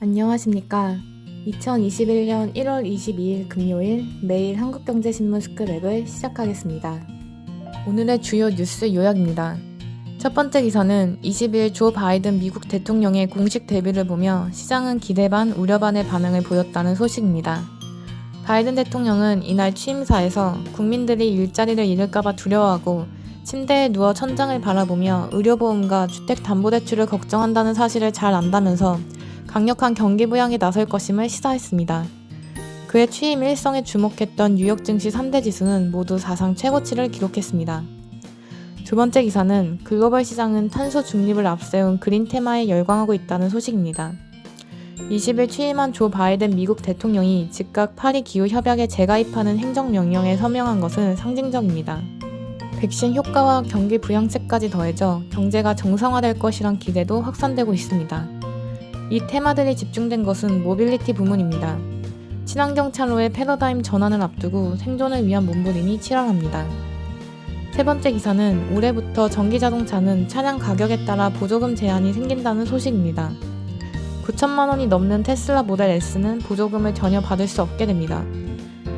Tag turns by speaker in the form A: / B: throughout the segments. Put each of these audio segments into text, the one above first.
A: 안녕하십니까. 2021년 1월 22일 금요일 매일 한국경제신문 스크랩을 시작하겠습니다. 오늘의 주요 뉴스 요약입니다. 첫 번째 기사는 20일 조 바이든 미국 대통령의 공식 데뷔를 보며 시장은 기대 반 우려 반의 반응을 보였다는 소식입니다. 바이든 대통령은 이날 취임사에서 국민들이 일자리를 잃을까봐 두려워하고 침대에 누워 천장을 바라보며 의료보험과 주택담보대출을 걱정한다는 사실을 잘 안다면서 강력한 경기 부양에 나설 것임을 시사했습니다. 그의 취임 일성에 주목했던 뉴욕 증시 3대 지수는 모두 사상 최고치를 기록했습니다. 두 번째 기사는 글로벌 시장은 탄소 중립을 앞세운 그린 테마에 열광하고 있다는 소식입니다. 20일 취임한 조 바이든 미국 대통령이 즉각 파리 기후 협약에 재가입하는 행정명령에 서명한 것은 상징적입니다. 백신 효과와 경기 부양책까지 더해져 경제가 정상화될 것이란 기대도 확산되고 있습니다. 이 테마들이 집중된 것은 모빌리티 부문입니다. 친환경 차로의 패러다임 전환을 앞두고 생존을 위한 몸부림이 치열합니다. 세 번째 기사는 올해부터 전기자동차는 차량 가격에 따라 보조금 제한이 생긴다는 소식입니다. 9천만 원이 넘는 테슬라 모델 S는 보조금을 전혀 받을 수 없게 됩니다.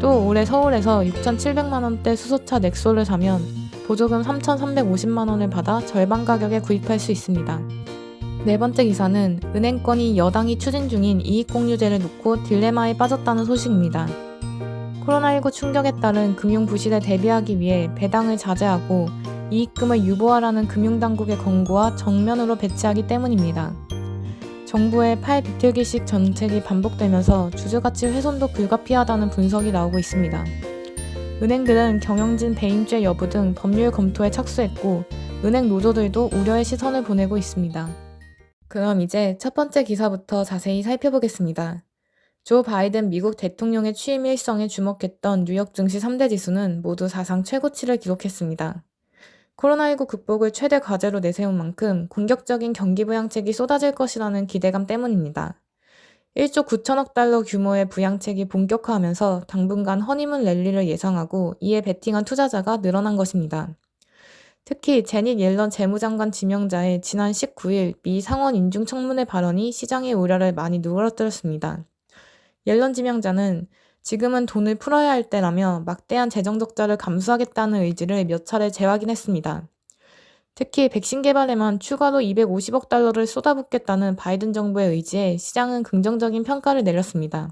A: 또 올해 서울에서 6,700만 원대 수소차 넥소를 사면 보조금 3,350만 원을 받아 절반 가격에 구입할 수 있습니다. 네 번째 기사는 은행권이 여당이 추진 중인 이익공유제를 놓고 딜레마에 빠졌다는 소식입니다. 코로나19 충격에 따른 금융 부실에 대비하기 위해 배당을 자제하고 이익금을 유보하라는 금융당국의 권고와 정면으로 배치하기 때문입니다. 정부의 팔 비틀기식 정책이 반복되면서 주주가치 훼손도 불가피하다는 분석이 나오고 있습니다. 은행들은 경영진 배임죄 여부 등 법률 검토에 착수했고 은행 노조들도 우려의 시선을 보내고 있습니다. 그럼 이제 첫 번째 기사부터 자세히 살펴보겠습니다. 조 바이든 미국 대통령의 취임 일성에 주목했던 뉴욕 증시 3대 지수는 모두 사상 최고치를 기록했습니다. 코로나19 극복을 최대 과제로 내세운 만큼 공격적인 경기 부양책이 쏟아질 것이라는 기대감 때문입니다. 1조 9천억 달러 규모의 부양책이 본격화하면서 당분간 허니문 랠리를 예상하고 이에 베팅한 투자자가 늘어난 것입니다. 특히 제닛 옐런 재무장관 지명자의 지난 19일 미 상원 인중청문회 발언이 시장의 우려를 많이 누그러뜨렸습니다. 옐런 지명자는 지금은 돈을 풀어야 할 때라며 막대한 재정 적자를 감수하겠다는 의지를 몇 차례 재확인했습니다. 특히 백신 개발에만 추가로 250억 달러를 쏟아붓겠다는 바이든 정부의 의지에 시장은 긍정적인 평가를 내렸습니다.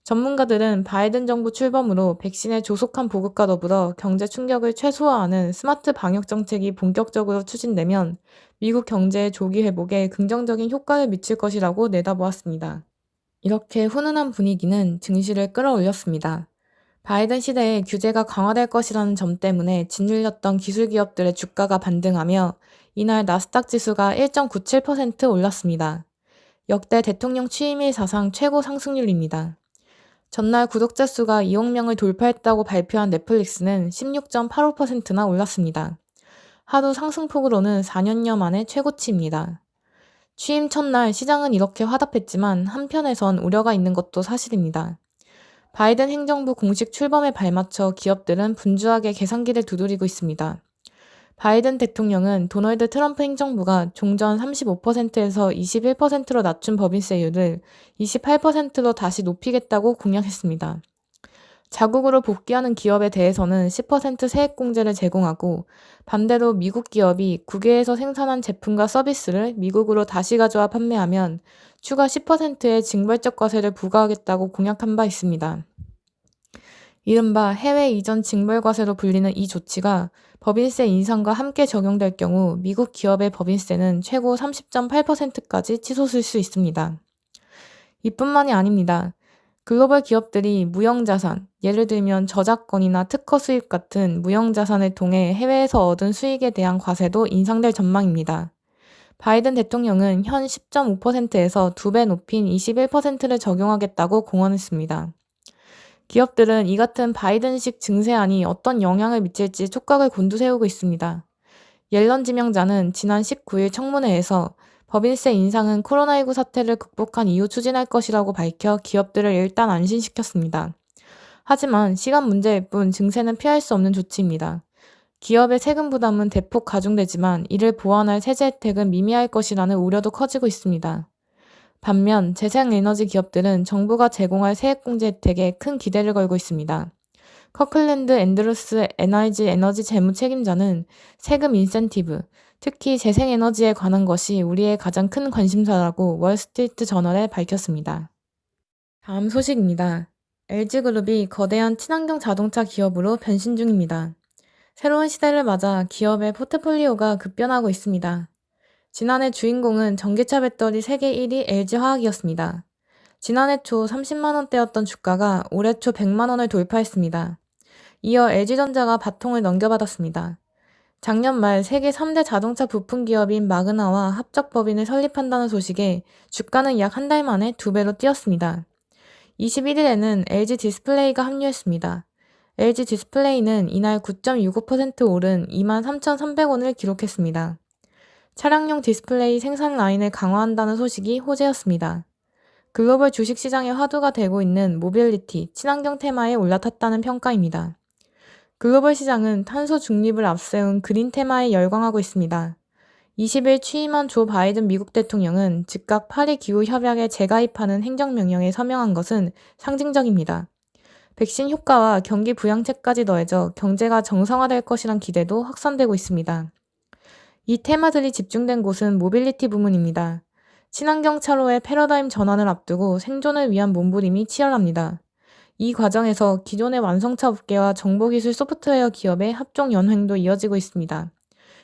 A: 전문가들은 바이든 정부 출범으로 백신의 조속한 보급과 더불어 경제 충격을 최소화하는 스마트 방역 정책이 본격적으로 추진되면 미국 경제의 조기 회복에 긍정적인 효과를 미칠 것이라고 내다보았습니다. 이렇게 훈훈한 분위기는 증시를 끌어올렸습니다. 바이든 시대에 규제가 강화될 것이라는 점 때문에 짓눌렸던 기술 기업들의 주가가 반등하며 이날 나스닥 지수가 1.97% 올랐습니다. 역대 대통령 취임일 사상 최고 상승률입니다. 전날 구독자 수가 2억 명을 돌파했다고 발표한 넷플릭스는 16.85%나 올랐습니다. 하루 상승폭으로는 4년여 만에 최고치입니다. 취임 첫날 시장은 이렇게 화답했지만 한편에선 우려가 있는 것도 사실입니다. 바이든 행정부 공식 출범에 발맞춰 기업들은 분주하게 계산기를 두드리고 있습니다. 바이든 대통령은 도널드 트럼프 행정부가 종전 35%에서 21%로 낮춘 법인세율을 28%로 다시 높이겠다고 공약했습니다. 자국으로 복귀하는 기업에 대해서는 10% 세액공제를 제공하고 반대로 미국 기업이 국외에서 생산한 제품과 서비스를 미국으로 다시 가져와 판매하면 추가 10%의 징벌적 과세를 부과하겠다고 공약한 바 있습니다. 이른바 해외 이전 징벌과세로 불리는 이 조치가 법인세 인상과 함께 적용될 경우 미국 기업의 법인세는 최고 30.8%까지 치솟을 수 있습니다. 이뿐만이 아닙니다. 글로벌 기업들이 무형자산, 예를 들면 저작권이나 특허 수입 같은 무형자산을 통해 해외에서 얻은 수익에 대한 과세도 인상될 전망입니다. 바이든 대통령은 현 10.5%에서 2배 높인 21%를 적용하겠다고 공언했습니다. 기업들은 이 같은 바이든식 증세안이 어떤 영향을 미칠지 촉각을 곤두세우고 있습니다. 옐런 지명자는 지난 19일 청문회에서 법인세 인상은 코로나19 사태를 극복한 이후 추진할 것이라고 밝혀 기업들을 일단 안심시켰습니다. 하지만 시간 문제일 뿐 증세는 피할 수 없는 조치입니다. 기업의 세금 부담은 대폭 가중되지만 이를 보완할 세제 혜택은 미미할 것이라는 우려도 커지고 있습니다. 반면 재생에너지 기업들은 정부가 제공할 세액공제 혜택에 큰 기대를 걸고 있습니다. 커클랜드 앤드루스 NRG 에너지 재무 책임자는 세금 인센티브, 특히 재생에너지에 관한 것이 우리의 가장 큰 관심사라고 월스트리트 저널에 밝혔습니다. 다음 소식입니다. LG그룹이 거대한 친환경 자동차 기업으로 변신 중입니다. 새로운 시대를 맞아 기업의 포트폴리오가 급변하고 있습니다. 지난해 주인공은 전기차 배터리 세계 1위 LG화학이었습니다. 지난해 초 30만 원대였던 주가가 올해 초 100만 원을 돌파했습니다. 이어 LG전자가 바통을 넘겨받았습니다. 작년 말 세계 3대 자동차 부품 기업인 마그나와 합적 법인을 설립한다는 소식에 주가는 약 한 달 만에 2배로 뛰었습니다. 21일에는 LG 디스플레이가 합류했습니다. LG 디스플레이는 이날 9.65% 오른 23,300원을 기록했습니다. 차량용 디스플레이 생산 라인을 강화한다는 소식이 호재였습니다. 글로벌 주식시장의 화두가 되고 있는 모빌리티, 친환경 테마에 올라탔다는 평가입니다. 글로벌 시장은 탄소 중립을 앞세운 그린 테마에 열광하고 있습니다. 20일 취임한 조 바이든 미국 대통령은 즉각 파리 기후 협약에 재가입하는 행정명령에 서명한 것은 상징적입니다. 백신 효과와 경기 부양책까지 더해져 경제가 정상화될 것이란 기대도 확산되고 있습니다. 이 테마들이 집중된 곳은 모빌리티 부문입니다. 친환경 차로의 패러다임 전환을 앞두고 생존을 위한 몸부림이 치열합니다. 이 과정에서 기존의 완성차 업계와 정보기술 소프트웨어 기업의 합종 연횡도 이어지고 있습니다.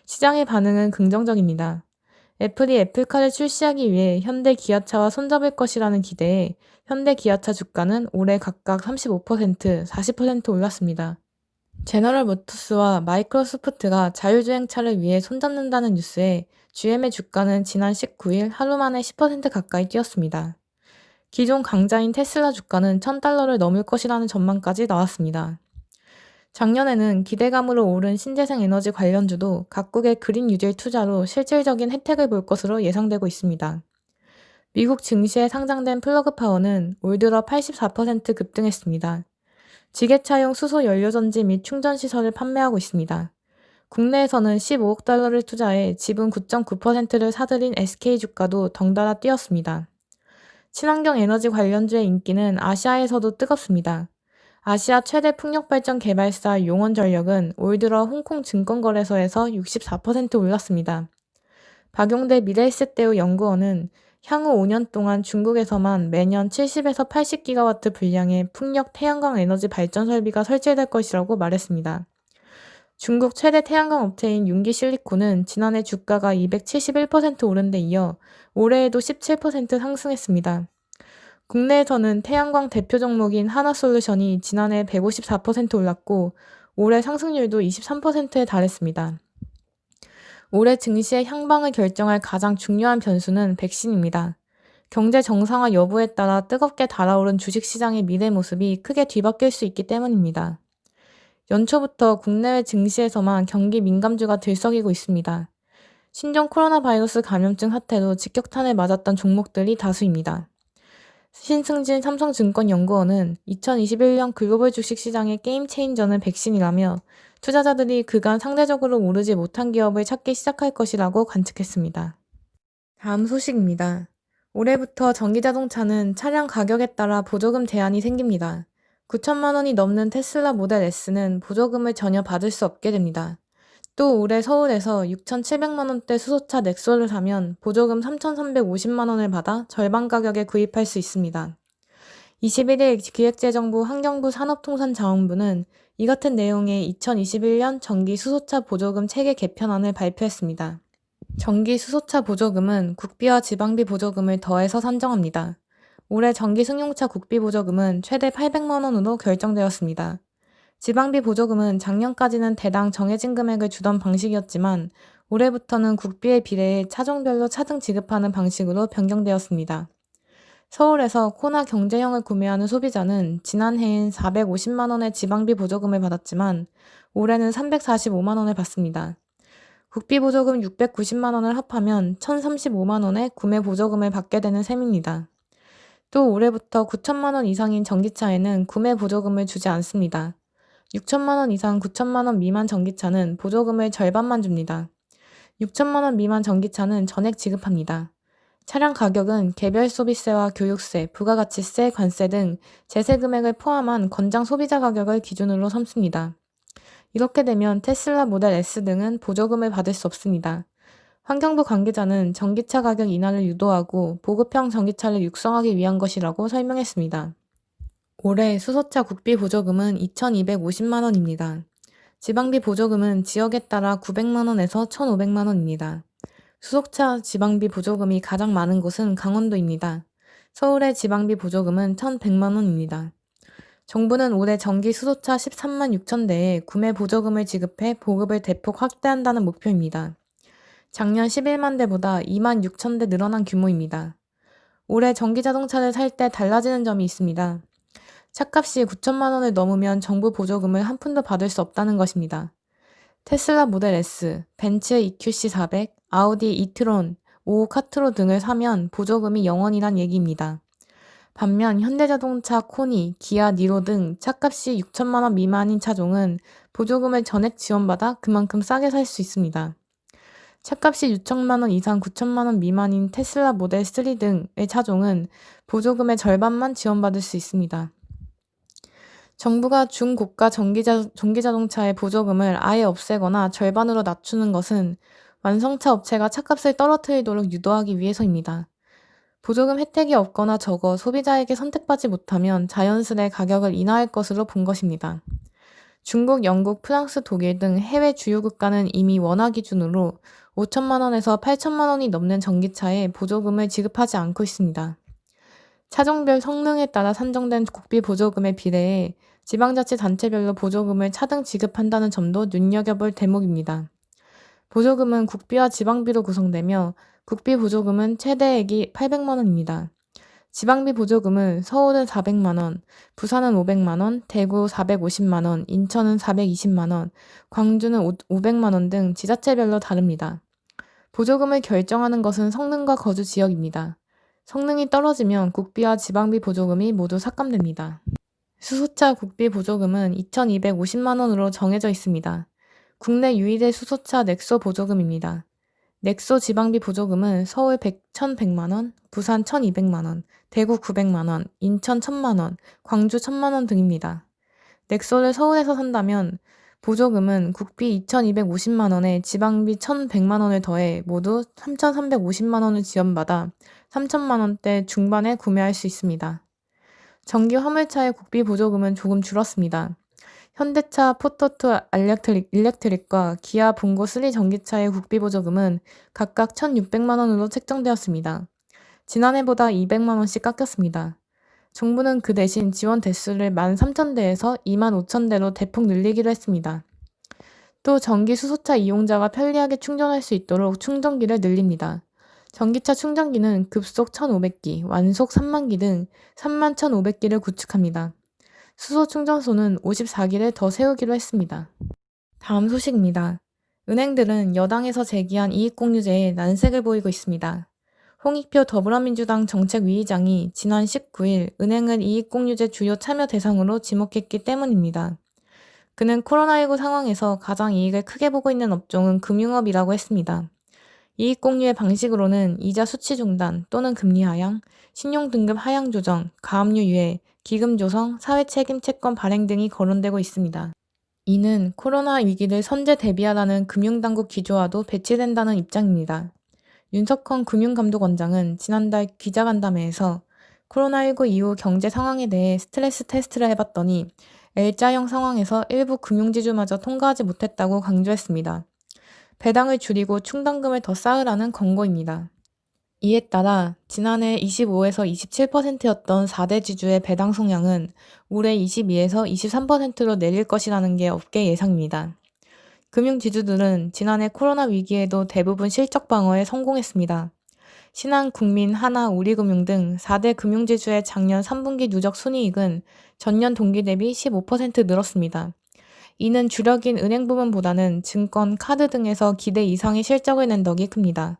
A: 시장의 반응은 긍정적입니다. 애플이 애플카를 출시하기 위해 현대 기아차와 손잡을 것이라는 기대에 현대 기아차 주가는 올해 각각 35%, 40% 올랐습니다. 제너럴 모터스와 마이크로소프트가 자율주행차를 위해 손잡는다는 뉴스에 GM의 주가는 지난 19일 하루 만에 10% 가까이 뛰었습니다. 기존 강자인 테슬라 주가는 $1,000를 넘을 것이라는 전망까지 나왔습니다. 작년에는 기대감으로 오른 신재생 에너지 관련주도 각국의 그린 뉴딜 투자로 실질적인 혜택을 볼 것으로 예상되고 있습니다. 미국 증시에 상장된 플러그 파워는 올 들어 84% 급등했습니다. 지게차용 수소 연료전지 및 충전시설을 판매하고 있습니다. 국내에서는 15억 달러를 투자해 지분 9.9%를 사들인 SK 주가도 덩달아 뛰었습니다. 친환경 에너지 관련주의 인기는 아시아에서도 뜨겁습니다. 아시아 최대 풍력발전 개발사 용원전력은 올 들어 홍콩 증권거래소에서 64% 올랐습니다. 박용대 미래에셋대우 연구원은 향후 5년 동안 중국에서만 매년 70에서 80기가와트 분량의 풍력 태양광 에너지 발전 설비가 설치될 것이라고 말했습니다. 중국 최대 태양광 업체인 윤기실리콘은 지난해 주가가 271% 오른 데 이어 올해에도 17% 상승했습니다. 국내에서는 태양광 대표 종목인 하나솔루션이 지난해 154% 올랐고 올해 상승률도 23%에 달했습니다. 올해 증시의 향방을 결정할 가장 중요한 변수는 백신입니다. 경제 정상화 여부에 따라 뜨겁게 달아오른 주식시장의 미래 모습이 크게 뒤바뀔 수 있기 때문입니다. 연초부터 국내외 증시에서만 경기 민감주가 들썩이고 있습니다. 신종 코로나 바이러스 감염증 사태로 직격탄을 맞았던 종목들이 다수입니다. 신승진 삼성증권연구원은 2021년 글로벌 주식시장의 게임 체인저는 백신이라며 투자자들이 그간 상대적으로 오르지 못한 기업을 찾기 시작할 것이라고 관측했습니다. 다음 소식입니다. 올해부터 전기자동차는 차량 가격에 따라 보조금 제한이 생깁니다. 9천만 원이 넘는 테슬라 모델 S는 보조금을 전혀 받을 수 없게 됩니다. 또 올해 서울에서 6,700만 원대 수소차 넥소를 사면 보조금 3,350만 원을 받아 절반 가격에 구입할 수 있습니다. 21일 기획재정부 환경부 산업통상자원부는 이 같은 내용의 2021년 전기 수소차 보조금 체계 개편안을 발표했습니다. 전기 수소차 보조금은 국비와 지방비 보조금을 더해서 산정합니다. 올해 전기 승용차 국비 보조금은 최대 800만 원으로 결정되었습니다. 지방비 보조금은 작년까지는 대당 정해진 금액을 주던 방식이었지만 올해부터는 국비에 비례해 차종별로 차등 지급하는 방식으로 변경되었습니다. 서울에서 코나 경제형을 구매하는 소비자는 지난해엔 450만 원의 지방비 보조금을 받았지만 올해는 345만 원을 받습니다. 국비 보조금 690만 원을 합하면 1,035만 원의 구매 보조금을 받게 되는 셈입니다. 또 올해부터 9천만 원 이상인 전기차에는 구매 보조금을 주지 않습니다. 6천만 원 이상 9천만 원 미만 전기차는 보조금을 절반만 줍니다. 6천만 원 미만 전기차는 전액 지급합니다. 차량 가격은 개별 소비세와 교육세, 부가가치세, 관세 등 제세 금액을 포함한 건장 소비자 가격을 기준으로 삼습니다. 이렇게 되면 테슬라 모델 S 등은 보조금을 받을 수 없습니다. 환경부 관계자는 전기차 가격 인하를 유도하고 보급형 전기차를 육성하기 위한 것이라고 설명했습니다. 올해 수소차 국비 보조금은 2,250만 원입니다. 지방비 보조금은 지역에 따라 900만 원에서 1,500만 원입니다. 수소차 지방비 보조금이 가장 많은 곳은 강원도입니다. 서울의 지방비 보조금은 1,100만 원입니다. 정부는 올해 전기 수소차 13만 6천 대에 구매 보조금을 지급해 보급을 대폭 확대한다는 목표입니다. 작년 11만 대보다 2만 6천 대 늘어난 규모입니다. 올해 전기 자동차를 살 때 달라지는 점이 있습니다. 차값이 9천만 원을 넘으면 정부 보조금을 한 푼도 받을 수 없다는 것입니다. 테슬라 모델 S, 벤츠 EQC400, 아우디 이트론, 5 카트로 등을 사면 보조금이 0원이란 얘기입니다. 반면 현대자동차 코니, 기아 니로 등 차값이 6천만 원 미만인 차종은 보조금을 전액 지원받아 그만큼 싸게 살 수 있습니다. 차값이 6천만 원 이상 9천만 원 미만인 테슬라 모델 3 등의 차종은 보조금의 절반만 지원받을 수 있습니다. 정부가 중고가 전기자동차의 보조금을 아예 없애거나 절반으로 낮추는 것은 완성차 업체가 차값을 떨어뜨리도록 유도하기 위해서입니다. 보조금 혜택이 없거나 적어 소비자에게 선택받지 못하면 자연스레 가격을 인하할 것으로 본 것입니다. 중국, 영국, 프랑스, 독일 등 해외 주요 국가는 이미 원화 기준으로 5천만 원에서 8천만 원이 넘는 전기차에 보조금을 지급하지 않고 있습니다. 차종별 성능에 따라 산정된 국비 보조금에 비례해 지방자치단체별로 보조금을 차등 지급한다는 점도 눈여겨볼 대목입니다. 보조금은 국비와 지방비로 구성되며 국비 보조금은 최대액이 800만 원입니다. 지방비 보조금은 서울은 400만 원, 부산은 500만 원, 대구 450만 원, 인천은 420만 원, 광주는 500만 원 등 지자체별로 다릅니다. 보조금을 결정하는 것은 성능과 거주 지역입니다. 성능이 떨어지면 국비와 지방비 보조금이 모두 삭감됩니다. 수소차 국비 보조금은 2,250만 원으로 정해져 있습니다. 국내 유일의 수소차 넥소 보조금입니다. 넥소 지방비 보조금은 서울 1,100만 원, 부산 1,200만 원, 대구 900만 원, 인천 1,000만 원, 광주 1,000만 원 등입니다. 넥소를 서울에서 산다면 보조금은 국비 2,250만 원에 지방비 1,100만 원을 더해 모두 3,350만 원을 지원받아 3천만 원대 중반에 구매할 수 있습니다. 전기 화물차의 국비 보조금은 조금 줄었습니다. 현대차 포토2 일렉트릭과 기아 봉고 3 전기차의 국비 보조금은 각각 1,600만 원으로 책정되었습니다. 지난해보다 200만 원씩 깎였습니다. 정부는 그 대신 지원 대수를 13,000대에서 25,000대로 대폭 늘리기로 했습니다. 또 전기 수소차 이용자가 편리하게 충전할 수 있도록 충전기를 늘립니다. 전기차 충전기는 급속 1,500기, 완속 3만 기 등 31,500기를 구축합니다. 수소 충전소는 54기를 더 세우기로 했습니다. 다음 소식입니다. 은행들은 여당에서 제기한 이익공유제에 난색을 보이고 있습니다. 홍익표 더불어민주당 정책위의장이 지난 19일 은행을 이익공유제 주요 참여 대상으로 지목했기 때문입니다. 그는 코로나19 상황에서 가장 이익을 크게 보고 있는 업종은 금융업이라고 했습니다. 이익공유의 방식으로는 이자 수치 중단 또는 금리 하향, 신용등급 하향 조정, 가압류 유예, 기금 조성, 사회책임 채권 발행 등이 거론되고 있습니다. 이는 코로나 위기를 선제 대비하라는 금융당국 기조와도 배치된다는 입장입니다. 윤석헌 금융감독원장은 지난달 기자간담회에서 코로나19 이후 경제 상황에 대해 스트레스 테스트를 해봤더니 L자형 상황에서 일부 금융지주마저 통과하지 못했다고 강조했습니다. 배당을 줄이고 충당금을 더 쌓으라는 권고입니다. 이에 따라 지난해 25에서 27%였던 4대 지주의 배당 성향은 올해 22에서 23%로 내릴 것이라는 게 업계 예상입니다. 금융지주들은 지난해 코로나 위기에도 대부분 실적 방어에 성공했습니다. 신한, 국민, 하나, 우리금융 등 4대 금융지주의 작년 3분기 누적 순이익은 전년 동기 대비 15% 늘었습니다. 이는 주력인 은행 부문보다는 증권, 카드 등에서 기대 이상의 실적을 낸 덕이 큽니다.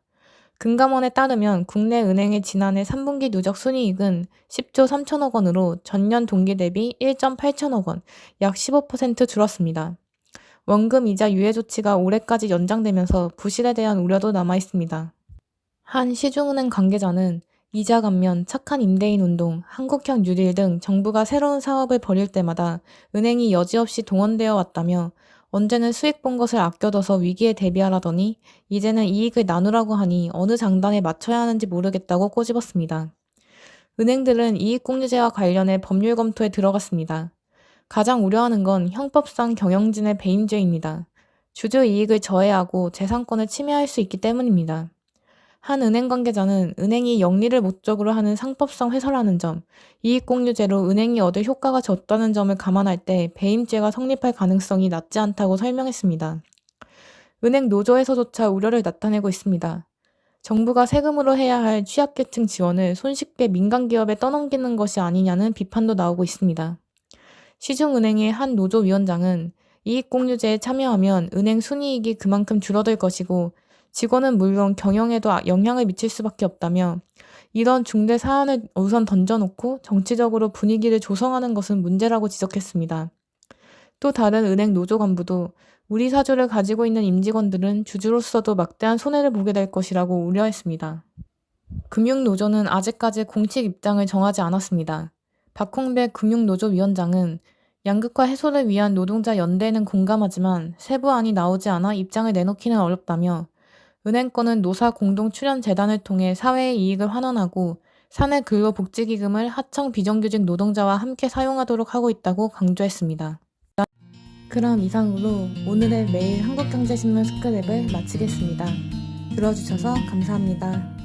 A: 금감원에 따르면 국내 은행의 지난해 3분기 누적 순이익은 10조 3천억 원으로 전년 동기 대비 1.8천억 원, 약 15% 줄었습니다. 원금 이자 유예 조치가 올해까지 연장되면서 부실에 대한 우려도 남아 있습니다. 한 시중은행 관계자는 이자 감면, 착한 임대인 운동, 한국형 뉴딜 등 정부가 새로운 사업을 벌일 때마다 은행이 여지없이 동원되어 왔다며 언제는 수익 본 것을 아껴둬서 위기에 대비하라더니 이제는 이익을 나누라고 하니 어느 장단에 맞춰야 하는지 모르겠다고 꼬집었습니다. 은행들은 이익공유제와 관련해 법률 검토에 들어갔습니다. 가장 우려하는 건 형법상 경영진의 배임죄입니다. 주주 이익을 저해하고 재산권을 침해할 수 있기 때문입니다. 한 은행 관계자는 은행이 영리를 목적으로 하는 상법상 회사라는 점, 이익공유제로 은행이 얻을 효과가 적다는 점을 감안할 때 배임죄가 성립할 가능성이 낮지 않다고 설명했습니다. 은행 노조에서조차 우려를 나타내고 있습니다. 정부가 세금으로 해야 할 취약계층 지원을 손쉽게 민간기업에 떠넘기는 것이 아니냐는 비판도 나오고 있습니다. 시중은행의 한 노조위원장은 이익공유제에 참여하면 은행 순이익이 그만큼 줄어들 것이고 직원은 물론 경영에도 영향을 미칠 수밖에 없다며 이런 중대 사안을 우선 던져놓고 정치적으로 분위기를 조성하는 것은 문제라고 지적했습니다. 또 다른 은행 노조 간부도 우리 사주를 가지고 있는 임직원들은 주주로서도 막대한 손해를 보게 될 것이라고 우려했습니다. 금융노조는 아직까지 공식 입장을 정하지 않았습니다. 박홍배 금융노조위원장은 양극화 해소를 위한 노동자 연대에는 공감하지만 세부안이 나오지 않아 입장을 내놓기는 어렵다며 은행권은 노사 공동 출연 재단을 통해 사회의 이익을 환원하고 사내 근로복지기금을 하청 비정규직 노동자와 함께 사용하도록 하고 있다고 강조했습니다. 그럼 이상으로 오늘의 매일 한국경제신문 스크랩을 마치겠습니다. 들어주셔서 감사합니다.